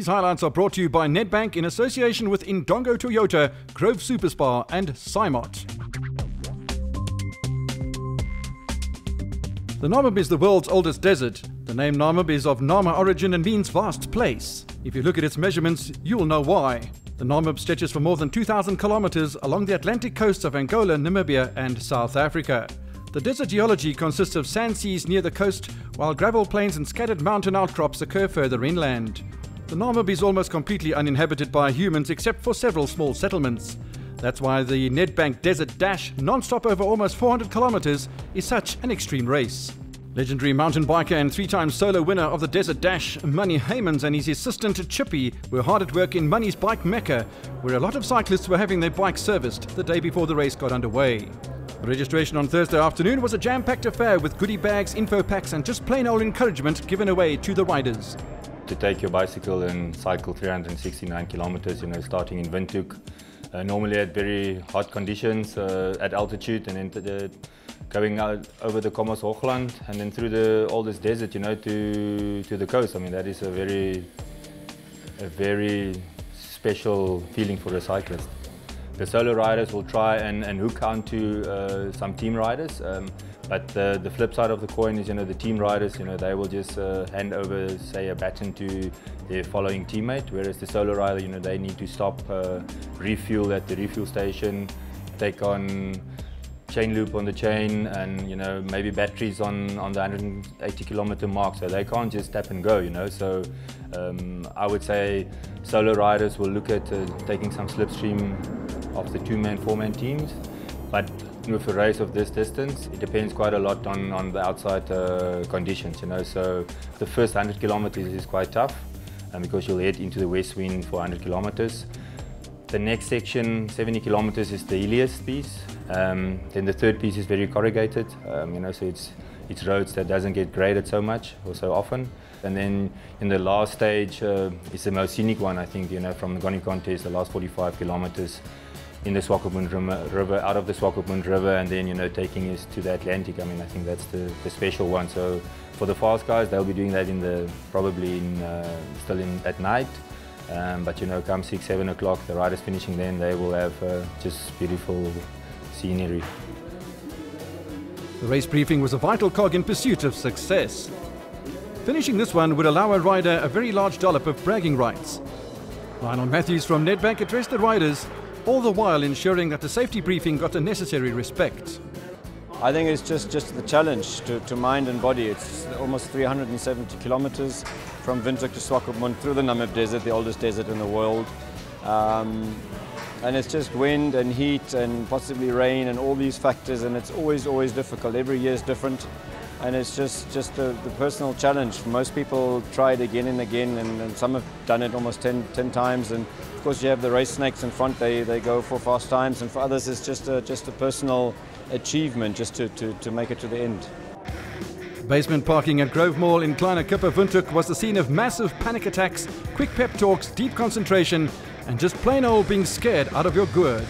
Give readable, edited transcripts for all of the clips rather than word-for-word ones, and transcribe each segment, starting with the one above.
These highlights are brought to you by Nedbank in association with Indongo Toyota, Grove Superspar and CYMOT. The Namib is the world's oldest desert. The name Namib is of Nama origin and means vast place. If you look at its measurements, you'll know why. The Namib stretches for more than 2,000 kilometers along the Atlantic coasts of Angola, Namibia and South Africa. The desert geology consists of sand seas near the coast, while gravel plains and scattered mountain outcrops occur further inland. The Namib is almost completely uninhabited by humans except for several small settlements. That's why the Nedbank Desert Dash, non-stop over almost 400 kilometers, is such an extreme race. Legendary mountain biker and 3-time solo winner of the Desert Dash, Manny Heymans and his assistant Chippy were hard at work in Manny's bike mecca, where a lot of cyclists were having their bikes serviced the day before the race got underway. The registration on Thursday afternoon was a jam-packed affair with goodie bags, info packs and just plain old encouragement given away to the riders. To take your bicycle and cycle 369 kilometers, starting in Windhoek, normally at very hot conditions at altitude, and then going out over the Komos Hoogland and then through all this desert, to the coast. I mean, that is a very special feeling for a cyclist. The solo riders will try and hook onto some team riders, but the flip side of the coin is, the team riders, they will just hand over, say, a baton to their following teammate, whereas the solo rider, they need to stop, refuel at the refuel station, take on chain loop on the chain, and maybe batteries on the 180 kilometer mark, so they can't just tap and go. So I would say solo riders will look at taking some slipstream of the 2-man, 4-man teams, but with a race of this distance, it depends quite a lot on the outside conditions. So the first 100 kilometers is quite tough, because you'll head into the west wind for 100 kilometers. The next section, 70 kilometers, is the hilliest piece. Then the third piece is very corrugated, so it's roads that doesn't get graded so much or so often. And then in the last stage, it's the most scenic one, I think, from the Goni contest, the last 45 kilometers in the Swakopmund River, out of the Swakopmund River, and then, taking us to the Atlantic. I mean, I think that's the special one. So for the fast guys, they'll be doing that still at night. But come 6, 7 o'clock, the riders finishing then, they will have just beautiful scenery. The race briefing was a vital cog in pursuit of success. Finishing this one would allow a rider a very large dollop of bragging rights. Lionel Matthews from Nedbank addressed the riders, all the while ensuring that the safety briefing got the necessary respect. I think it's just the challenge to mind and body. It's almost 370 kilometers from Windhoek to Swakopmund through the Namib Desert, the oldest desert in the world. And it's just wind and heat and possibly rain and all these factors, and it's always difficult. Every year is different, and it's just the personal challenge. Most people try it again and again, and some have done it almost 10 times. And of course you have the race snakes in front, they go for fast times, and for others it's just a personal achievement just to make it to the end. Basement parking at Grove Mall in Kleine Kippe, Windhoek was the scene of massive panic attacks, quick pep talks, deep concentration, and just plain old being scared out of your gourd.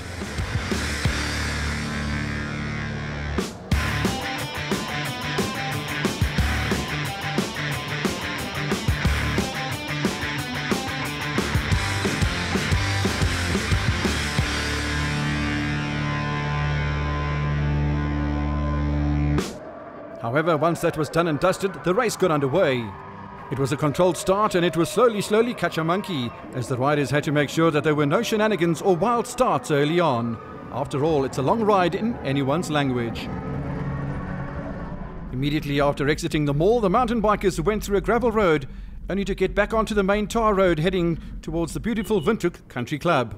However, once that was done and dusted, the race got underway. It was a controlled start, and it was slowly catch a monkey, as the riders had to make sure that there were no shenanigans or wild starts early on. After all, it's a long ride in anyone's language. Immediately after exiting the mall, the mountain bikers went through a gravel road, only to get back onto the main tar road heading towards the beautiful Windhoek Country Club.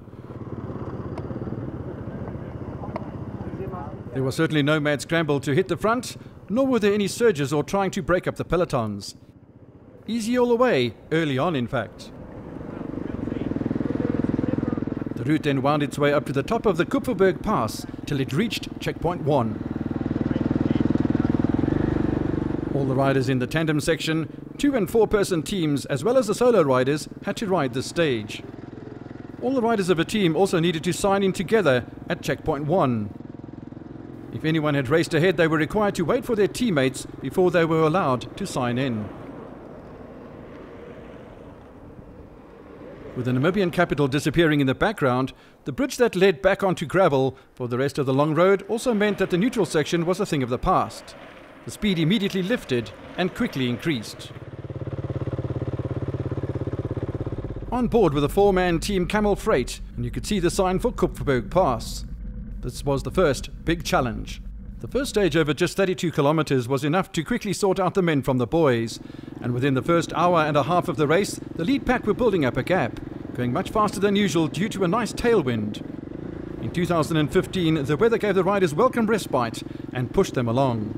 There was certainly no mad scramble to hit the front, nor were there any surges or trying to break up the pelotons. Easy all the way, early on in fact. The route then wound its way up to the top of the Kupferberg Pass till it reached checkpoint 1. All the riders in the tandem section, 2- and 4-person teams, as well as the solo riders, had to ride this stage. All the riders of a team also needed to sign in together at checkpoint 1. If anyone had raced ahead, they were required to wait for their teammates before they were allowed to sign in. With the Namibian capital disappearing in the background, the bridge that led back onto gravel for the rest of the long road also meant that the neutral section was a thing of the past. The speed immediately lifted and quickly increased. On board with a four-man team Camel Freight, and you could see the sign for Kupferberg Pass. This was the first big challenge. The first stage over just 32 kilometers was enough to quickly sort out the men from the boys, and within the first hour and a half of the race, the lead pack were building up a gap, going much faster than usual due to a nice tailwind. In 2015, the weather gave the riders welcome respite and pushed them along.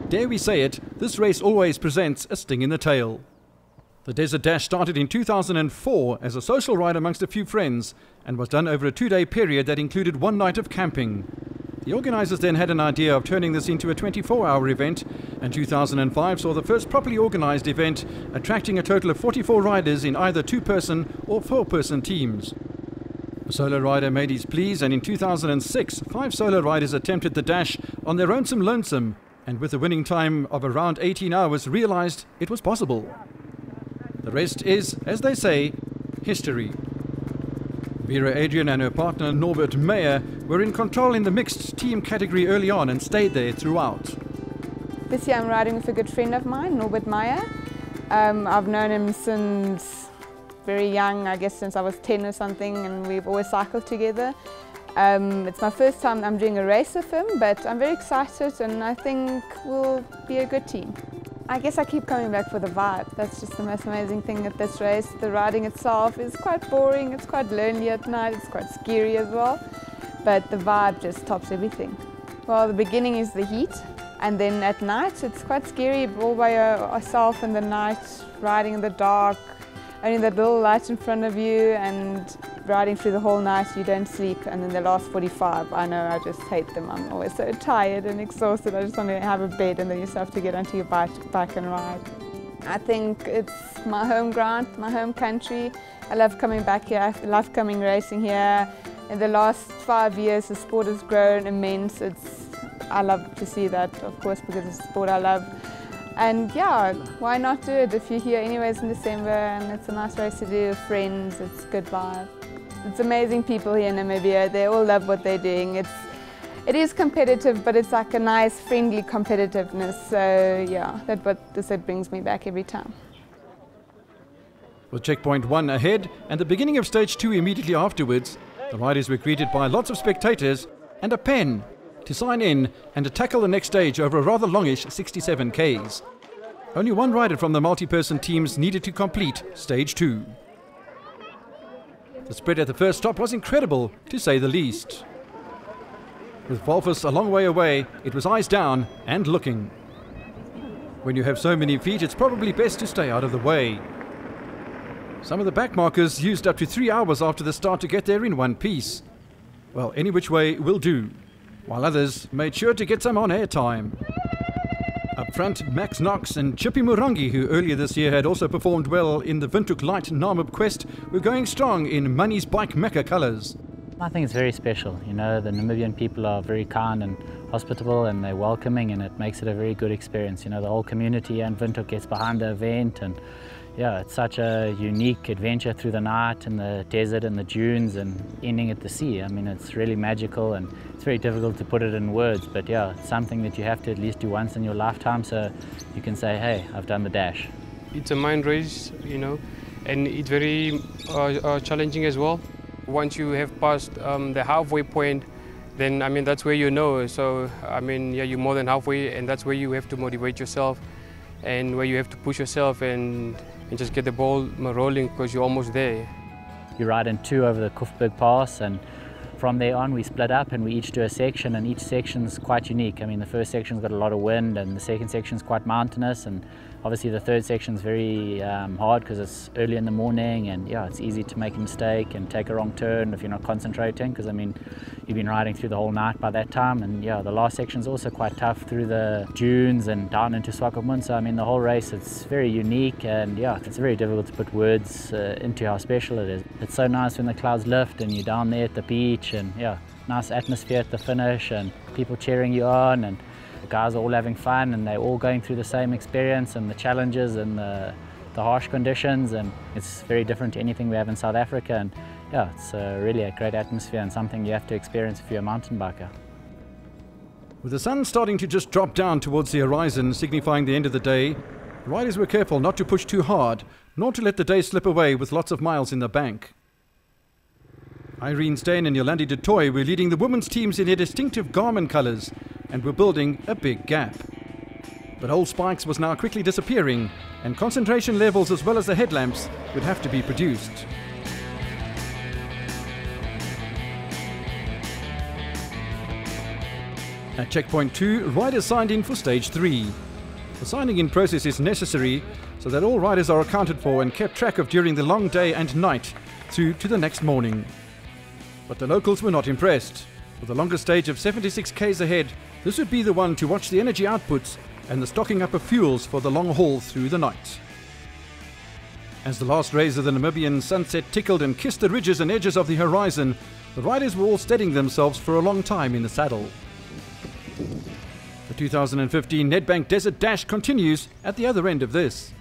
Dare we say it, this race always presents a sting in the tail. The Desert Dash started in 2004 as a social ride amongst a few friends and was done over a 2-day period that included one night of camping. The organisers then had an idea of turning this into a 24-hour event, and 2005 saw the first properly organised event, attracting a total of 44 riders in either 2-person or 4-person teams. A solo rider made his pleas, and in 2006, 5 solo riders attempted the dash on their own lonesome, and with a winning time of around 18 hours realised it was possible. The rest is, as they say, history. Vera Adrian and her partner Norbert Meyer were in control in the mixed team category early on and stayed there throughout. This year I'm riding with a good friend of mine, Norbert Meyer. I've known him since very young, I guess since I was 10 or something, and we've always cycled together. It's my first time I'm doing a race with him, but I'm very excited and I think we'll be a good team. I guess I keep coming back for the vibe. That's just the most amazing thing at this race. The riding itself is quite boring, it's quite lonely at night, it's quite scary as well. But the vibe just tops everything. Well, the beginning is the heat, and then at night it's quite scary, all by yourself in the night, riding in the dark, only that little light in front of you, and riding through the whole night, you don't sleep, and then the last 45, I know I just hate them. I'm always so tired and exhausted. I just want to have a bed and then you just have to get onto your bike and ride. I think it's my home ground, my home country. I love coming back here, I love coming racing here. In the last 5 years, the sport has grown immense. I love to see that, of course, because it's a sport I love. And yeah, why not do it if you're here anyways in December, and it's a nice race to do with friends, it's a good vibe. It's amazing people here in Namibia, they all love what they're doing. It is competitive, but it's like a nice, friendly competitiveness, so yeah, that's what this brings me back every time. With checkpoint 1 ahead and the beginning of stage 2 immediately afterwards, the riders were greeted by lots of spectators and a pen to sign in and to tackle the next stage over a rather longish 67 Ks. Only one rider from the multi-person teams needed to complete stage 2. The spread at the first stop was incredible, to say the least. With Wolfers a long way away, it was eyes down and looking. When you have so many feet, it's probably best to stay out of the way. Some of the backmarkers used up to 3 hours after the start to get there in one piece. Well, any which way will do, while others made sure to get some on-air time. Up front, Max Knox and Chippy Murangi, who earlier this year had also performed well in the Windhoek Light Namib Quest, were going strong in Money's Bike Mecca colours. I think it's very special. You know, the Namibian people are very kind and hospitable, and they're welcoming, and it makes it a very good experience. You know, the whole community and Windhoek gets behind the event, and yeah, it's such a unique adventure through the night and the desert and the dunes and ending at the sea. I mean, it's really magical, and it's very difficult to put it in words, but yeah, it's something that you have to at least do once in your lifetime, so you can say, hey, I've done the dash. It's a mind race, you know, and it's very challenging as well. Once you have passed the halfway point, then, I mean, that's where you know. So, I mean, yeah, you're more than halfway, and that's where you have to motivate yourself and where you have to push yourself and just get the ball rolling, because you're almost there. You ride in 2 over the Kupferberg Pass, and from there on we split up and we each do a section, and each section's quite unique. I mean, the first section's got a lot of wind, and the second section's quite mountainous, and obviously the third section's very hard because it's early in the morning, and yeah, it's easy to make a mistake and take a wrong turn if you're not concentrating, because I mean, you've been riding through the whole night by that time. And yeah, the last section's also quite tough through the dunes and down into Swakopmund. So I mean, the whole race, it's very unique, and yeah, it's very difficult to put words into how special it is. It's so nice when the clouds lift and you're down there at the beach, and yeah, nice atmosphere at the finish and people cheering you on, and the guys are all having fun, and they're all going through the same experience and the challenges and the the harsh conditions, and it's very different to anything we have in South Africa. And yeah, it's really a great atmosphere and something you have to experience if you're a mountain biker. With the sun starting to just drop down towards the horizon, signifying the end of the day, the riders were careful not to push too hard, nor to let the day slip away with lots of miles in the bank. Irene Steyn and Yolandi de Toy were leading the women's teams in their distinctive Garmin colours and were building a big gap. But old spikes was now quickly disappearing, and concentration levels as well as the headlamps would have to be produced. At checkpoint 2, riders signed in for stage 3. The signing in process is necessary so that all riders are accounted for and kept track of during the long day and night through to the next morning. But the locals were not impressed. With a longer stage of 76 k's ahead, this would be the one to watch the energy outputs and the stocking up of fuels for the long haul through the night. As the last rays of the Namibian sunset tickled and kissed the ridges and edges of the horizon, the riders were all steadying themselves for a long time in the saddle. The 2015 Nedbank Desert Dash continues at the other end of this.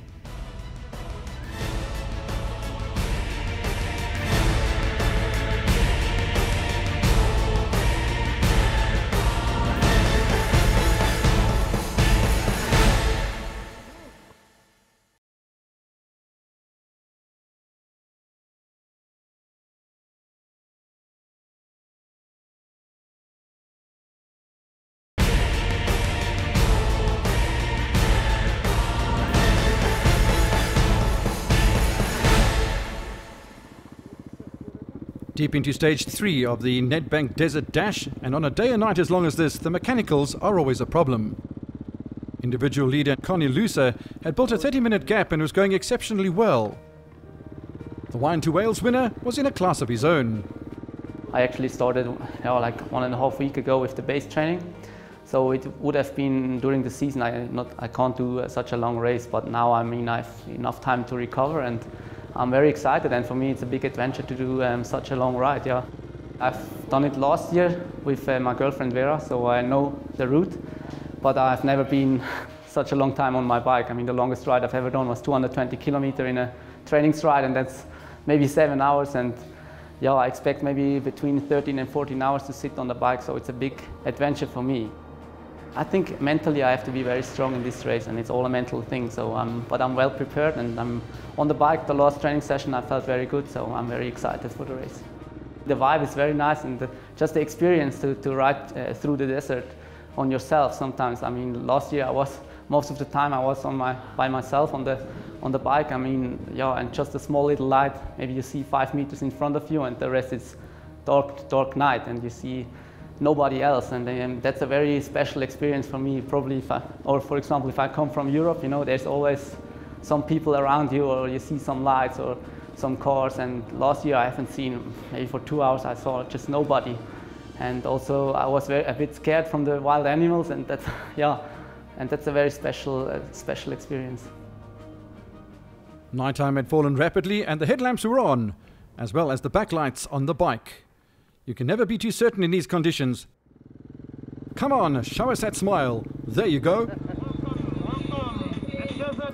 Deep into stage 3 of the Nedbank Desert Dash, and on a day and night as long as this, the mechanicals are always a problem. Individual leader Connie Lusa had built a 30-minute gap and was going exceptionally well. The Wine to Wales winner was in a class of his own. I actually started like 1.5 weeks ago with the base training. So it would have been during the season, I can't do such a long race, but now I have enough time to recover, and I'm very excited, and for me it's a big adventure to do such a long ride. Yeah, I've done it last year with my girlfriend Vera, so I know the route, but I've never been such a long time on my bike. I mean, the longest ride I've ever done was 220 kilometers in a training stride, and that's maybe 7 hours, and yeah, I expect maybe between 13 and 14 hours to sit on the bike, so it's a big adventure for me. I think mentally I have to be very strong in this race, and it's all a mental thing. So, but I'm well prepared, and I'm on the bike. The last training session I felt very good, so I'm very excited for the race. The vibe is very nice, and just the experience to ride through the desert on yourself. Sometimes, I mean, last year most of the time I was by myself on the bike. I mean, yeah, and just a small little light. Maybe you see 5 meters in front of you, and the rest is dark night, and you see nobody else, and that's a very special experience for me. Probably, for example, if I come from Europe, you know, there's always some people around you, or you see some lights or some cars. And last year I haven't seen, maybe for 2 hours I saw just nobody. And also I was a bit scared from the wild animals, and that's a very special experience. Nighttime had fallen rapidly, and the headlamps were on, as well as the backlights on the bike. You can never be too certain in these conditions. Come on, show us that smile. There you go.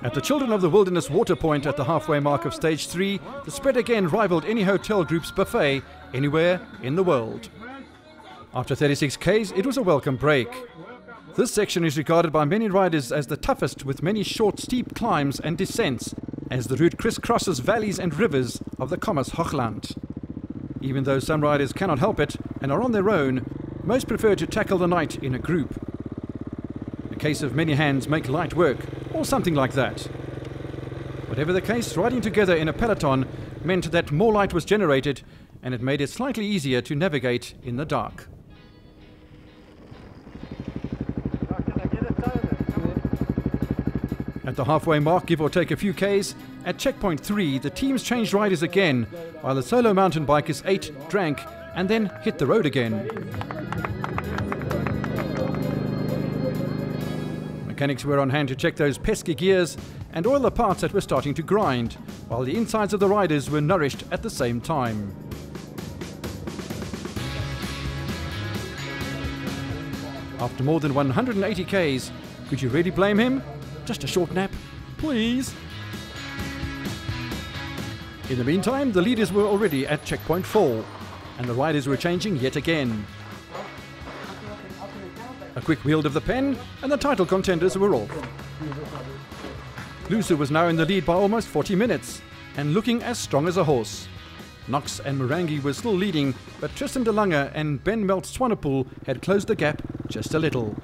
At the Children of the Wilderness water point at the halfway mark of stage 3, the spread again rivaled any hotel group's buffet anywhere in the world. After 36 k's, it was a welcome break. This section is regarded by many riders as the toughest, with many short, steep climbs and descents, as the route crisscrosses valleys and rivers of the Commerce Hoogland. Even though some riders cannot help it and are on their own, most prefer to tackle the night in a group. A case of many hands make light work, or something like that. Whatever the case, riding together in a peloton meant that more light was generated, and it made it slightly easier to navigate in the dark. At the halfway mark, give or take a few k's, at checkpoint 3, the teams changed riders again, while the solo mountain bikers ate, drank, and then hit the road again. Mechanics were on hand to check those pesky gears and oil the parts that were starting to grind, while the insides of the riders were nourished at the same time. After more than 180 k's, could you really blame him? Just a short nap, please. In the meantime, the leaders were already at checkpoint 4, and the riders were changing yet again. A quick wield of the pen, and the title contenders were off. Lusa was now in the lead by almost 40 minutes, and looking as strong as a horse. Knox and Morangi were still leading, but Tristan de Lange and Ben Meldt-Swanepoel had closed the gap just a little.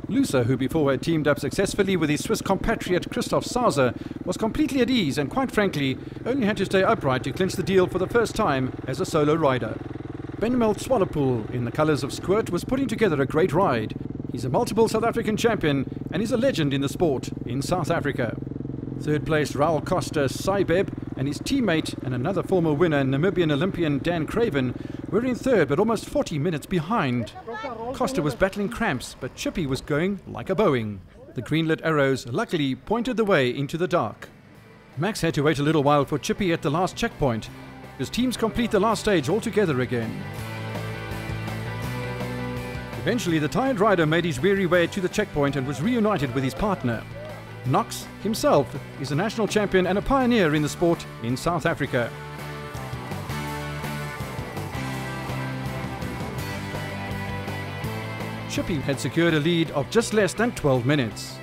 Lusa, who before had teamed up successfully with his Swiss compatriot Christoph Sauser, was completely at ease and quite frankly only had to stay upright to clinch the deal for the first time as a solo rider. Ben Meldt-Swanepoel, in the colours of Squirt, was putting together a great ride. He's a multiple South African champion and is a legend in the sport in South Africa. Third place Raul Costa Saibeb and his teammate and another former winner, Namibian Olympian Dan Craven, were in third but almost 40 minutes behind. Costa was battling cramps, but Chippy was going like a Boeing. The green-lit arrows luckily pointed the way into the dark. Max had to wait a little while for Chippy at the last checkpoint. His teams complete the last stage all together again. Eventually, the tired rider made his weary way to the checkpoint and was reunited with his partner. Knox himself is a national champion and a pioneer in the sport in South Africa. Chippy had secured a lead of just less than 12 minutes.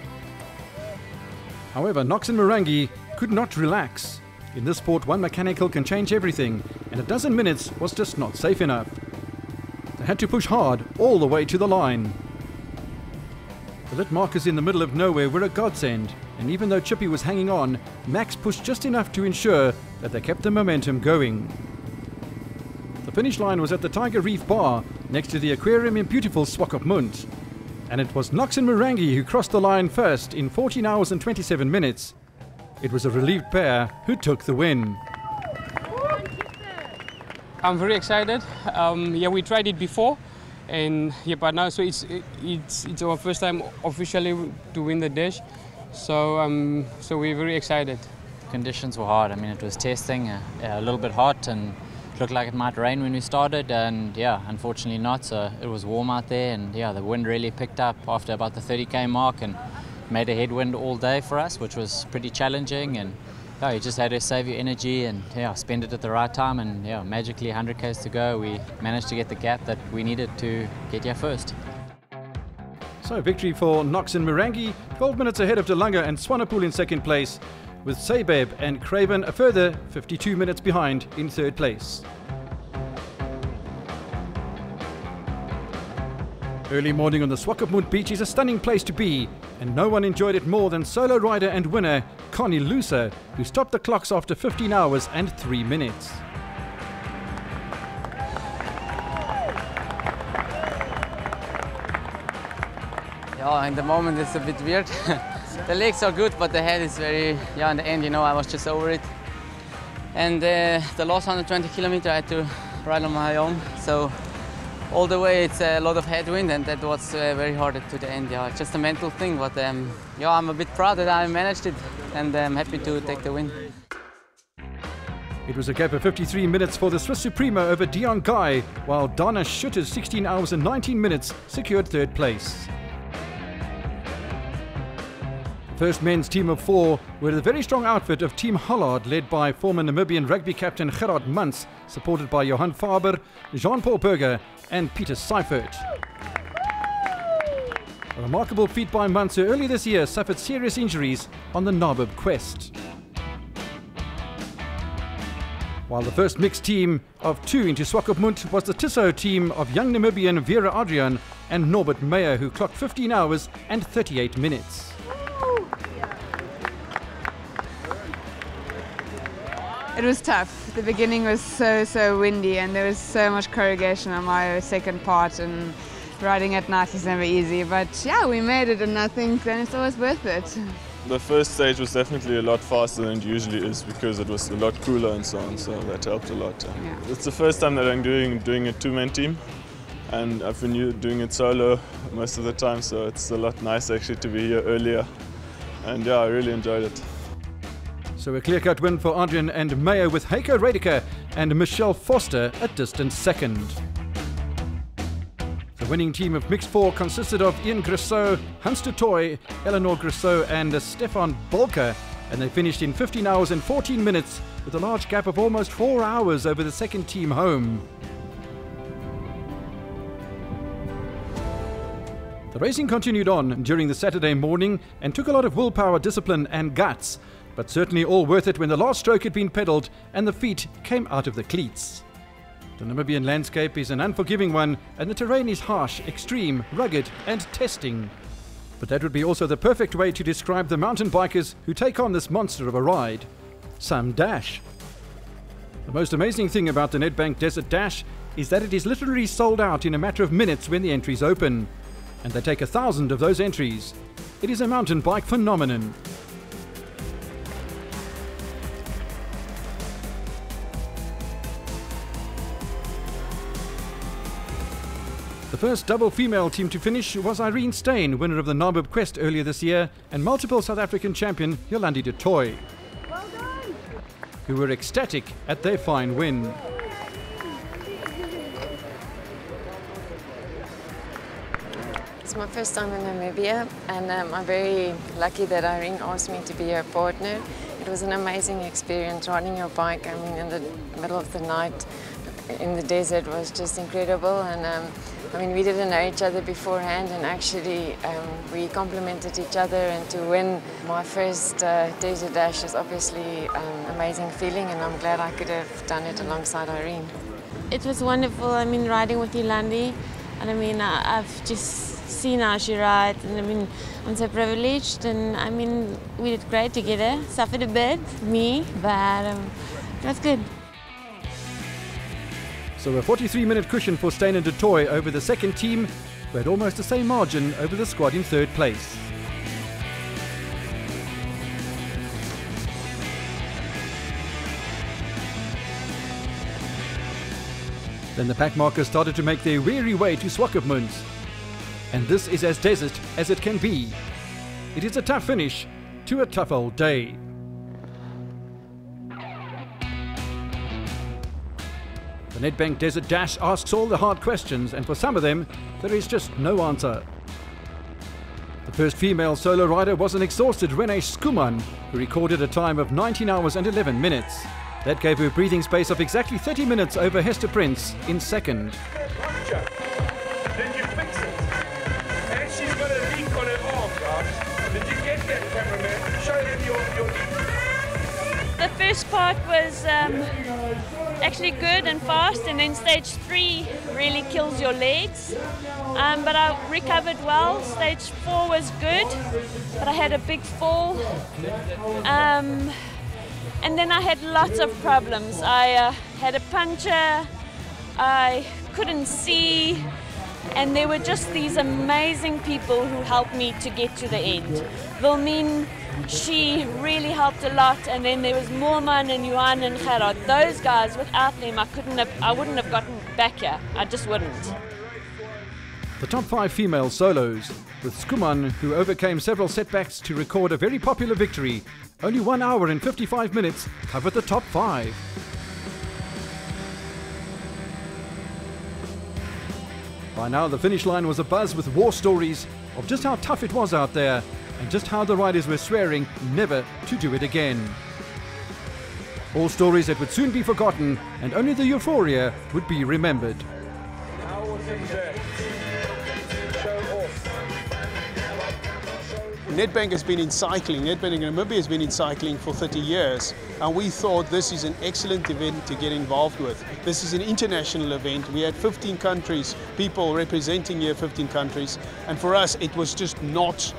However, Knox and Morangi could not relax. In this sport, one mechanical can change everything, and a dozen minutes was just not safe enough. They had to push hard all the way to the line. The lit markers in the middle of nowhere were a godsend, and even though Chippy was hanging on, Max pushed just enough to ensure that they kept the momentum going. The finish line was at the Tiger Reef Bar, next to the aquarium in beautiful Swakopmund. And it was Knox and Morangi who crossed the line first in 14 hours and 27 minutes. It was a relieved pair who took the win. I'm very excited. Yeah, we tried it before, and yeah, but now it's our first time officially to win the dash. So we're very excited. Conditions were hard. I mean, it was testing, a little bit hot, and it looked like it might rain when we started, and yeah, unfortunately not. So it was warm out there, and yeah, the wind really picked up after about the 30k mark and made a headwind all day for us, which was pretty challenging. And yeah, you just had to save your energy and yeah, spend it at the right time. And yeah, magically 100k's to go, we managed to get the gap that we needed to get here first. So victory for Knox and Morangi, 12 minutes ahead of de Lange and Swanepoel in second place, with Saibeb and Craven a further 52 minutes behind in third place. Early morning on the Swakopmund beach is a stunning place to be, and no one enjoyed it more than solo rider and winner Connie Lusa, who stopped the clocks after 15 hours and 3 minutes. Yeah, in the moment it's a bit weird. The legs are good, but the head is very, yeah, in the end, you know, I was just over it. And the last 120 kilometers I had to ride on my own. So all the way it's a lot of headwind, and that was very hard to the end. Yeah, it's just a mental thing, but yeah, I'm a bit proud that I managed it, and I'm happy to take the win. It was a gap of 53 minutes for the Swiss Supremo over Dion Guy, while Dana Schutter's 16 hours and 19 minutes secured third place. First men's team of 4 were the very strong outfit of Team Hollard, led by former Namibian rugby captain Gerard Muntz, supported by Johan Faber, Jean-Paul Burger and Peter Seifert. A remarkable feat by Muntz, who early this year suffered serious injuries on the Namibia quest. While the first mixed team of 2 into Swakopmund was the Tissot team of young Namibian Vera Adrian and Norbert Meyer, who clocked 15 hours and 38 minutes. It was tough. The beginning was so windy, and there was so much corrugation on my second part, and riding at night is never easy. But yeah, we made it, and I think then it's always worth it. The first stage was definitely a lot faster than it usually is because it was a lot cooler and so on, so that helped a lot. Yeah. It's the first time that I'm doing a two-man team, and I've been doing it solo most of the time, so it's a lot nicer actually to be here earlier. And yeah, I really enjoyed it. So a clear-cut win for Adrian and Meyer, with Heiko Redeker and Michelle Foster a distant second. The winning team of mixed 4 consisted of Ian Grisseau, Hans de Toy, Eleanor Grisseau and Stefan Bolker, and they finished in 15 hours and 14 minutes with a large gap of almost 4 hours over the second team home. The racing continued on during the Saturday morning and took a lot of willpower, discipline and guts, but certainly all worth it when the last stroke had been pedalled and the feet came out of the cleats. The Namibian landscape is an unforgiving one and the terrain is harsh, extreme, rugged and testing. But that would be also the perfect way to describe the mountain bikers who take on this monster of a ride. Some dash. The most amazing thing about the Nedbank Desert Dash is that it is literally sold out in a matter of minutes when the entries open. And they take 1,000 of those entries. It is a mountain bike phenomenon. The first double female team to finish was Irene Steyn, winner of the Namibia Quest earlier this year, and multiple South African champion Yolandi de Toy, who were ecstatic at their fine win. It's my first time in Namibia, and I'm very lucky that Irene asked me to be her partner. It was an amazing experience riding your bike. I mean, in the middle of the night in the desert was just incredible, and I mean, we didn't know each other beforehand, and actually we complimented each other, and to win my first desert dash is obviously an amazing feeling, and I'm glad I could have done it alongside Irene. It was wonderful, I mean, riding with Yolandi, and I mean, I've just seen how she rides, and I mean, I'm so privileged, and I mean, we did great together, suffered a bit, me, but it was good. So a 43-minute cushion for Steyn and de Toy over the second team, who had almost the same margin over the squad in third place. Then the pack markers started to make their weary way to Swakopmund. And this is as desert as it can be. It is a tough finish to a tough old day. The Nedbank Desert Dash asks all the hard questions, and for some of them, there is just no answer. The first female solo rider was an exhausted Renee Skuman, who recorded a time of 19 hours and 11 minutes. That gave her breathing space of exactly 30 minutes over Hester Prince in second. Did you fix it? And she's got a leak on her arm, guys. Did you get that, cameraman? Show them your... The first part was actually good and fast, and then stage 3 really kills your legs. But I recovered well. Stage 4 was good, but I had a big fall. And then I had lots of problems. I had a puncture, I couldn't see, and there were just these amazing people who helped me to get to the end. Wilmien, she really helped a lot, and then there was Moorman and Johan and Gerard. Those guys, without them, I wouldn't have gotten back here. I just wouldn't. The top 5 female solos, with Skuman, who overcame several setbacks to record a very popular victory. Only 1 hour and 55 minutes covered the top 5. By now the finish line was abuzz with war stories of just how tough it was out there, and just how the riders were swearing never to do it again. All stories that would soon be forgotten, and only the euphoria would be remembered. Nedbank has been in cycling, Nedbank in Namibia has been in cycling for 30 years, and we thought this is an excellent event to get involved with. This is an international event. We had 15 countries, people representing here 15 countries, and for us it was just not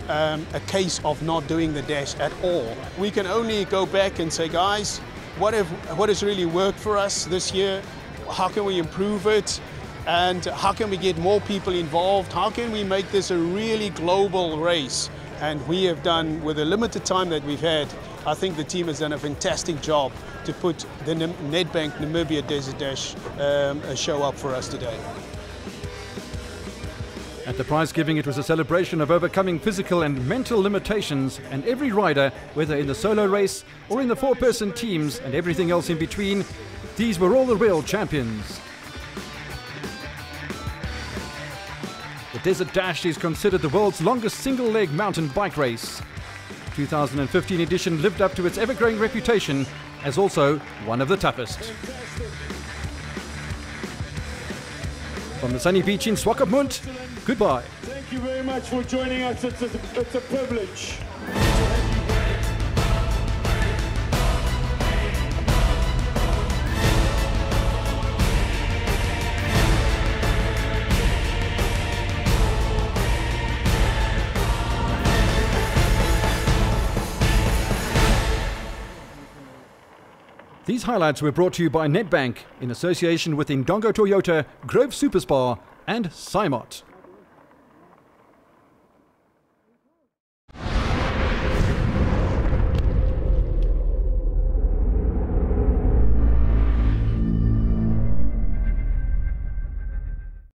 a case of not doing the dash at all. We can only go back and say, guys, what has really worked for us this year? How can we improve it? And how can we get more people involved? How can we make this a really global race? And we have done, with the limited time that we've had, I think the team has done a fantastic job to put the Nedbank Namibia Desert Dash show up for us today. At the prize giving, it was a celebration of overcoming physical and mental limitations, and every rider, whether in the solo race or in the 4-person teams and everything else in between, these were all the real champions. The Desert Dash is considered the world's longest single-leg mountain bike race. The 2015 edition lived up to its ever-growing reputation as also one of the toughest. From the sunny beach in Swakopmund, goodbye. Thank you very much for joining us. It's a privilege. These highlights were brought to you by Nedbank in association with Indongo Toyota, Grove Super Spa and CYMOT.